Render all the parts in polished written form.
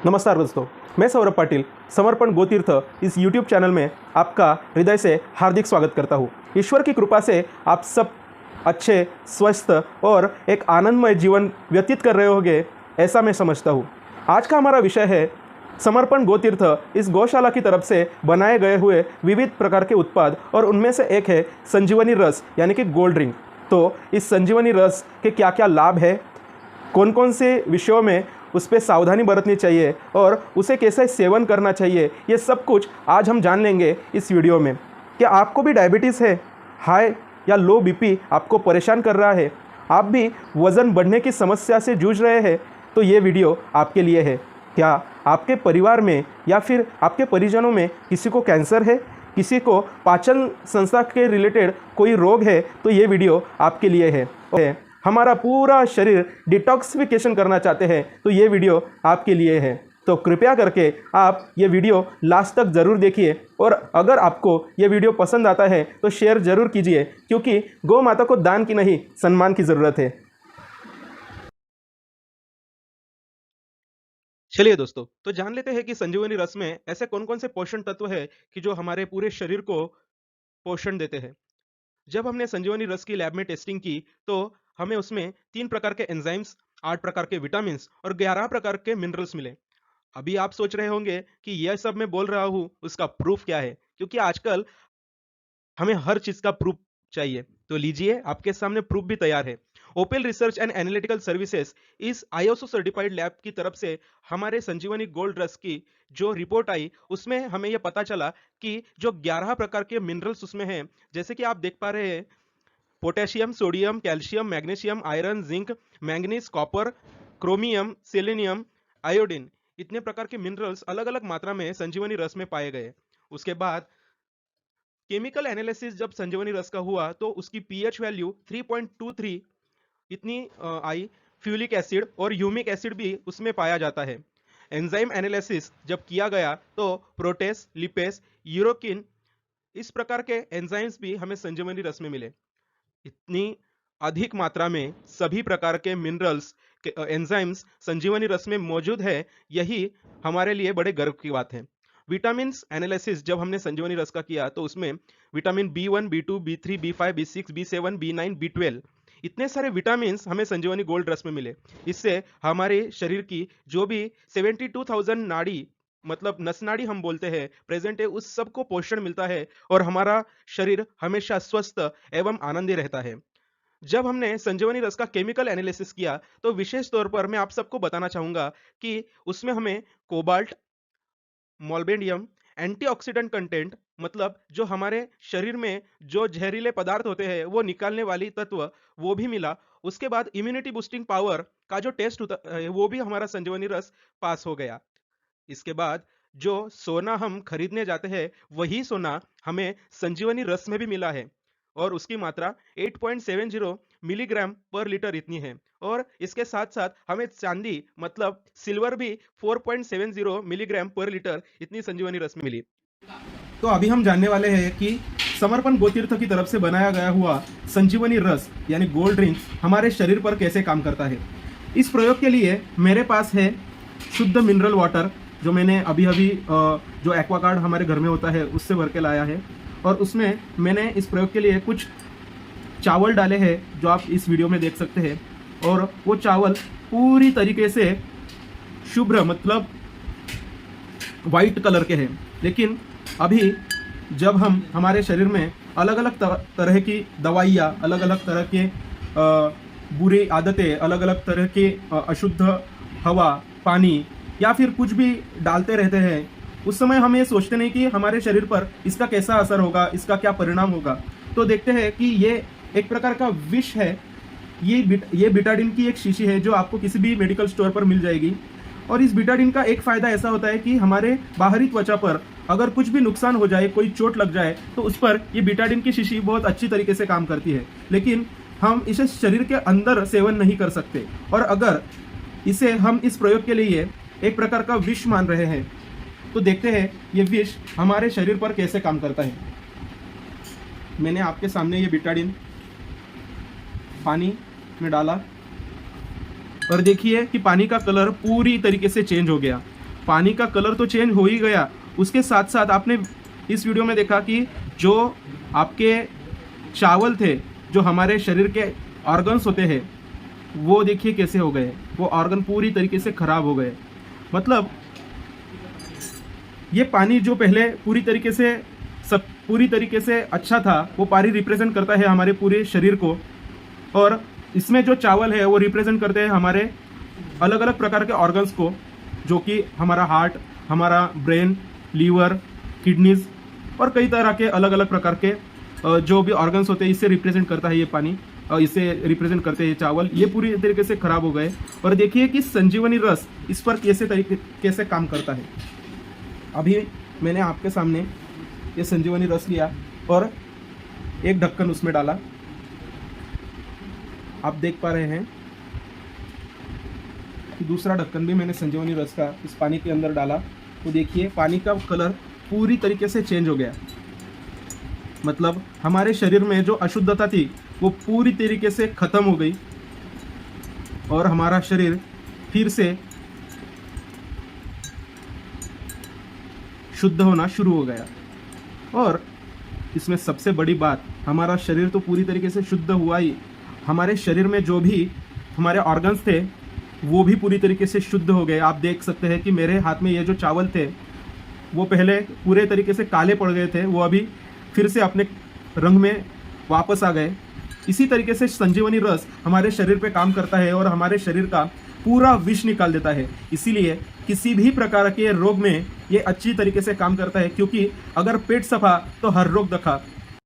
नमस्कार दोस्तों, मैं सौरभ पाटिल समर्पण गोतीर्थ इस YouTube चैनल में आपका हृदय से हार्दिक स्वागत करता हूँ। ईश्वर की कृपा से आप सब अच्छे, स्वस्थ और एक आनंदमय जीवन व्यतीत कर रहे होंगे, ऐसा मैं समझता हूँ। आज का हमारा विषय है समर्पण गोतीर्थ इस गौशाला की तरफ से बनाए गए हुए विविध प्रकार के उत्पाद, और उनमें से एक है संजीवनी रस यानी कि गोल्ड ड्रिंक। तो इस संजीवनी रस के क्या क्या लाभ है, कौन कौन से विषयों में उस पर सावधानी बरतनी चाहिए और उसे कैसे सेवन करना चाहिए, ये सब कुछ आज हम जान लेंगे इस वीडियो में। क्या आपको भी डायबिटीज़ है, हाई या लो बीपी आपको परेशान कर रहा है, आप भी वज़न बढ़ने की समस्या से जूझ रहे हैं, तो ये वीडियो आपके लिए है। क्या आपके परिवार में या फिर आपके परिजनों में किसी को कैंसर है, किसी को पाचन संस्था के रिलेटेड कोई रोग है, तो ये वीडियो आपके लिए है। हमारा पूरा शरीर डिटॉक्सिफिकेशन करना चाहते हैं, तो ये वीडियो आपके लिए है। तो कृपया करके आप ये वीडियो लास्ट तक ज़रूर देखिए, और अगर आपको ये वीडियो पसंद आता है तो शेयर ज़रूर कीजिए, क्योंकि गौ माता को दान की नहीं, सम्मान की ज़रूरत है। चलिए दोस्तों, तो जान लेते हैं कि संजीवनी रस में ऐसे कौन कौन से पोषण तत्व है कि जो हमारे पूरे शरीर को पोषण देते हैं। जब हमने संजीवनी रस की लैब में टेस्टिंग की, तो हमें उसमें 3 प्रकार के एंजाइम्स, 8 प्रकार के विटामिन्स और 11 प्रकार के मिनरल्स मिले। अभी आप सोच रहे होंगे कि यह सब मैं बोल रहा हूँ, उसका प्रूफ क्या है? क्योंकि आजकल हमें हर चीज का प्रूफ चाहिए। तो लीजिए, आपके सामने प्रूफ भी तैयार है। Opel research and analytical services इस आईएसओ सर्टिफाइड लैब की तरफ से हमारे संजीवनी गोल्ड रस की जो रिपोर्ट आई, उसमें हमें यह पता चला कि जो 11 प्रकार के मिनरल्स उसमें हैं, जैसे कि आप देख पा रहे हैं, potassium, sodium, calcium, magnesium, iron, zinc, manganese, copper, chromium, selenium, iodine, इतने प्रकार के मिनरल्स अलग अलग मात्रा में संजीवनी रस में पाए गए। उसके बाद केमिकल एनालिसिस जब संजीवनी रस का हुआ, तो उसकी पीएच वैल्यू 3.23 इतनी आई। फ्यूलिक एसिड और ह्यूमिक एसिड भी उसमें पाया जाता है। एंजाइम एनालिसिस जब किया गया, तो प्रोटेस, लिपेस, यूरोकिन, इस प्रकार के एंजाइम्स भी हमें संजीवनी रस में मिले। इतनी अधिक मात्रा में सभी प्रकार के मिनरल्स के एंजाइम्स संजीवनी रस में मौजूद है, यही हमारे लिए बड़े गर्व की बात है। विटामिन एनालिसिस जब हमने संजीवनी रस का किया, तो उसमें vitamin B1, B2, B3, B5, B6, B7, B9, B12, इतने सारे विटामिन हमें संजीवनी गोल्ड रस में मिले। इससे हमारे शरीर की जो भी 72,000 नाड़ी, मतलब नस नाड़ी हम बोलते हैं, प्रेजेंट है, उस सब को पोषण मिलता है और हमारा शरीर हमेशा स्वस्थ एवं आनंदी रहता है। जब हमने संजीवनी रस का केमिकल एनालिसिस किया, तो विशेष तौर पर मैं आप सबको बताना चाहूंगा कि उसमें हमें कोबाल्ट, मोल्बेडियम, एंटीऑक्सीडेंट कंटेंट, मतलब जो हमारे शरीर में जो जहरीले पदार्थ होते हैं वो निकालने वाली तत्व, वो भी मिला। उसके बाद इम्यूनिटी बूस्टिंग पावर का जो टेस्ट होता है, वो भी हमारा संजीवनी रस पास हो गया। इसके बाद जो सोना हम खरीदने जाते हैं, वही सोना हमें संजीवनी रस में भी मिला है, और उसकी मात्रा 8.70 मिलीग्राम पर लीटर इतनी है। और इसके साथ साथ हमें चांदी, मतलब सिल्वर भी 4.70 मिलीग्राम पर लीटर इतनी संजीवनी रस में मिली। तो अभी हम जानने वाले हैं कि समर्पण गोतीर्थ की तरफ से बनाया गया हुआ संजीवनी रस यानी गोल्ड ड्रिंक हमारे शरीर पर कैसे काम करता है। इस प्रयोग के लिए मेरे पास है शुद्ध मिनरल वाटर, जो मैंने अभी अभी जो एक्वागार्ड हमारे घर में होता है उससे भर के लाया है, और उसमें मैंने इस प्रयोग के लिए कुछ चावल डाले हैं, जो आप इस वीडियो में देख सकते हैं। और वो चावल पूरी तरीके से शुभ्र, मतलब वाइट कलर के हैं। लेकिन अभी जब हम हमारे शरीर में अलग अलग तरह की दवाइयाँ, अलग अलग तरह के बुरी आदतें, अलग अलग तरह की अशुद्ध हवा, पानी या फिर कुछ भी डालते रहते हैं, उस समय हम ये सोचते नहीं कि हमारे शरीर पर इसका कैसा असर होगा, इसका क्या परिणाम होगा। तो देखते हैं कि ये एक प्रकार का विष है। ये बिटाडिन की एक शीशी है, जो आपको किसी भी मेडिकल स्टोर पर मिल जाएगी। और इस बिटाडिन का एक फ़ायदा ऐसा होता है कि हमारे बाहरी त्वचा पर अगर कुछ भी नुकसान हो जाए, कोई चोट लग जाए, तो उस पर ये बिटाडिन की शीशी बहुत अच्छी तरीके से काम करती है। लेकिन हम इसे शरीर के अंदर सेवन नहीं कर सकते, और अगर इसे हम इस प्रयोग के लिए एक प्रकार का विष मान रहे हैं, तो देखते हैं ये विष हमारे शरीर पर कैसे काम करता है। मैंने आपके सामने ये बिटाडिन पानी में डाला, और देखिए कि पानी का कलर पूरी तरीके से चेंज हो गया। पानी का कलर तो चेंज हो ही गया, उसके साथ साथ आपने इस वीडियो में देखा कि जो आपके चावल थे, जो हमारे शरीर के ऑर्गन्स होते हैं, वो देखिए कैसे हो गए, वो ऑर्गन पूरी तरीके से खराब हो गए। मतलब ये पानी जो पहले पूरी तरीके से अच्छा था, वो पानी रिप्रेजेंट करता है हमारे पूरे शरीर को, और इसमें जो चावल है वो रिप्रेजेंट करते हैं हमारे अलग अलग प्रकार के ऑर्गन्स को, जो कि हमारा हार्ट, हमारा ब्रेन, लीवर, किडनीज और कई तरह के अलग अलग प्रकार के जो भी ऑर्गन्स होते हैं, इससे रिप्रेजेंट करता है ये पानी, इसे रिप्रेजेंट करते हैं चावल। ये पूरी तरीके से खराब हो गए। और देखिए कि संजीवनी रस इस पर कैसे काम करता है। अभी मैंने आपके सामने ये संजीवनी रस लिया और एक ढक्कन उसमें डाला, आप देख पा रहे हैं कि दूसरा ढक्कन भी मैंने संजीवनी रस का इस पानी के अंदर डाला, तो देखिए पानी का कलर पूरी तरीके से चेंज हो गया। मतलब हमारे शरीर में जो अशुद्धता थी वो पूरी तरीके से खत्म हो गई और हमारा शरीर फिर से शुद्ध होना शुरू हो गया। और इसमें सबसे बड़ी बात, हमारा शरीर तो पूरी तरीके से शुद्ध हुआ ही, हमारे शरीर में जो भी हमारे ऑर्गन्स थे वो भी पूरी तरीके से शुद्ध हो गए। आप देख सकते हैं कि मेरे हाथ में ये जो चावल थे वो पहले पूरे तरीके से काले पड़ गए थे, वो अभी फिर से अपने रंग में वापस आ गए। इसी तरीके से संजीवनी रस हमारे शरीर पे काम करता है और हमारे शरीर का पूरा विष निकाल देता है। इसीलिए किसी भी प्रकार के रोग में ये अच्छी तरीके से काम करता है, क्योंकि अगर पेट सफा तो हर रोग दफा।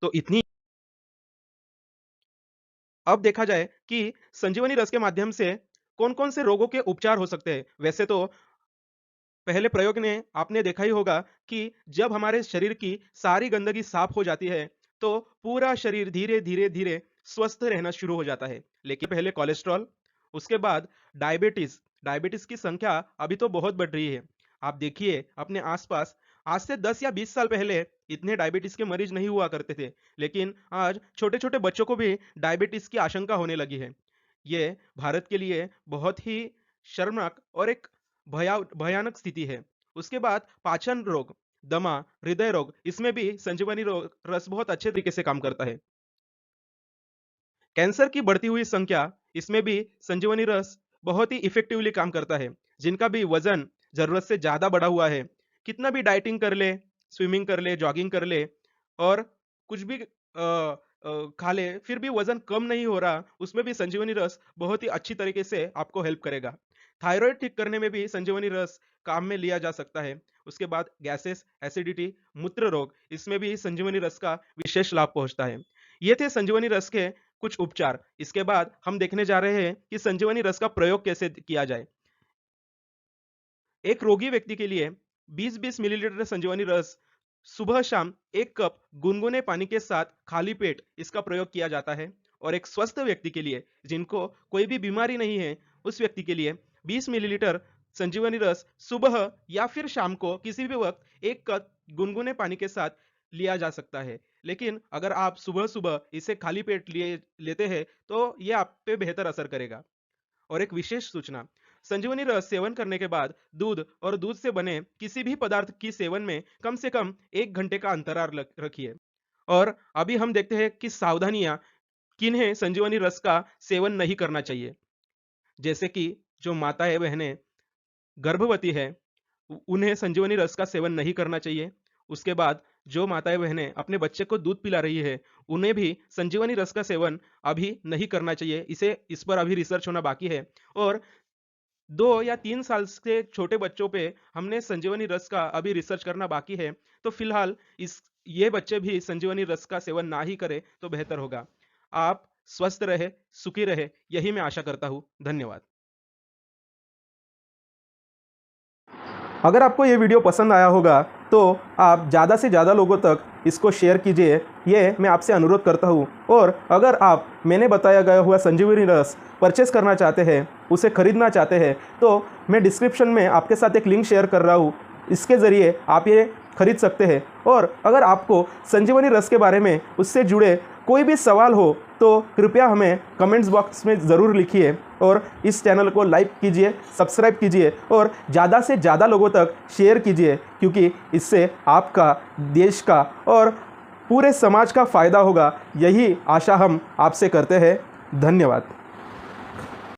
तो इतनी अब देखा जाए कि संजीवनी रस के माध्यम से कौन कौन से रोगों के उपचार हो सकते हैं। वैसे तो पहले प्रयोग ने आपने देखा ही होगा कि जब हमारे शरीर की सारी गंदगी साफ हो जाती है तो पूरा शरीर धीरे धीरे धीरे स्वस्थ रहना शुरू हो जाता है। लेकिन पहले कोलेस्ट्रॉल, उसके बाद डायबिटीज की संख्या अभी तो बहुत बढ़ रही है। आप देखिए अपने आसपास, आज से 10 या 20 साल पहले इतने डायबिटीज के मरीज नहीं हुआ करते थे, लेकिन आज छोटे छोटे बच्चों को भी डायबिटीज की आशंका होने लगी है। ये भारत के लिए बहुत ही शर्मनाक और एक भयानक स्थिति है। उसके बाद पाचन रोग, दमा, हृदय रोग, इसमें भी संजीवनी रस बहुत अच्छे तरीके से काम करता है। कैंसर की बढ़ती हुई संख्या, इसमें भी संजीवनी रस बहुत ही इफेक्टिवली काम करता है। जिनका भी वजन जरूरत से ज्यादा बढ़ा हुआ है, कितना भी डाइटिंग कर ले, स्विमिंग कर ले, जॉगिंग कर ले और कुछ भी खा ले, फिर भी वजन कम नहीं हो रहा, उसमें भी संजीवनी रस बहुत ही अच्छी तरीके से आपको हेल्प करेगा। थायराइड ठीक करने में भी संजीवनी रस काम में लिया जा सकता है। उसके बाद गैसेस, एसिडिटी, मूत्र रोग, इसमें भी संजीवनी रस का विशेष लाभ पहुंचता है। ये थे संजीवनी रस के कुछ उपचार। इसके बाद हम देखने जा रहे हैं कि संजीवनी रस का प्रयोग कैसे किया जाए। एक रोगी व्यक्ति के लिए 20-20 मिलीलीटर संजीवनी रस सुबह शाम 1 कप गुनगुने पानी के साथ खाली पेट इसका प्रयोग किया जाता है। और एक स्वस्थ व्यक्ति के लिए, जिनको कोई भी बीमारी नहीं है, उस व्यक्ति के लिए 20 मिलीलीटर संजीवनी रस सुबह या फिर शाम को किसी भी वक्त 1 कप गुनगुने पानी के साथ लिया जा सकता है। लेकिन अगर आप सुबह सुबह इसे खाली पेट लेते हैं तो ये आप पे बेहतर असर करेगा। और एक विशेष सूचना, संजीवनी रस सेवन करने के बाद दूध और दूध से बने किसी भी पदार्थ की सेवन में कम से कम 1 घंटे का अंतराल रखिए। और अभी हम देखते हैं कि सावधानियां किन्हें संजीवनी रस का सेवन नहीं करना चाहिए। जैसे कि जो माताएं बहनें गर्भवती है, उन्हें संजीवनी रस का सेवन नहीं करना चाहिए। उसके बाद जो माताएं बहनें अपने बच्चे को दूध पिला रही है, उन्हें भी संजीवनी रस का सेवन अभी नहीं करना चाहिए। इस पर अभी रिसर्च होना बाकी है। और 2 या 3 साल से छोटे बच्चों पे हमने संजीवनी रस का अभी रिसर्च करना बाकी है। तो फिलहाल ये बच्चे भी संजीवनी रस का सेवन ना ही करें तो बेहतर होगा। आप स्वस्थ रहे, सुखी रहे, यही मैं आशा करता हूँ। धन्यवाद। अगर आपको ये वीडियो पसंद आया होगा तो आप ज़्यादा से ज़्यादा लोगों तक इसको शेयर कीजिए, ये मैं आपसे अनुरोध करता हूँ। और अगर आप मैंने बताया गया हुआ संजीवनी रस परचेस करना चाहते हैं, उसे खरीदना चाहते हैं, तो मैं डिस्क्रिप्शन में आपके साथ एक लिंक शेयर कर रहा हूँ, इसके ज़रिए आप ये खरीद सकते हैं। और अगर आपको संजीवनी रस के बारे में उससे जुड़े कोई भी सवाल हो तो कृपया हमें कमेंट्स बॉक्स में ज़रूर लिखिए और इस चैनल को लाइक कीजिए, सब्सक्राइब कीजिए और ज़्यादा से ज़्यादा लोगों तक शेयर कीजिए, क्योंकि इससे आपका, देश का और पूरे समाज का फ़ायदा होगा। यही आशा हम आपसे करते हैं। धन्यवाद।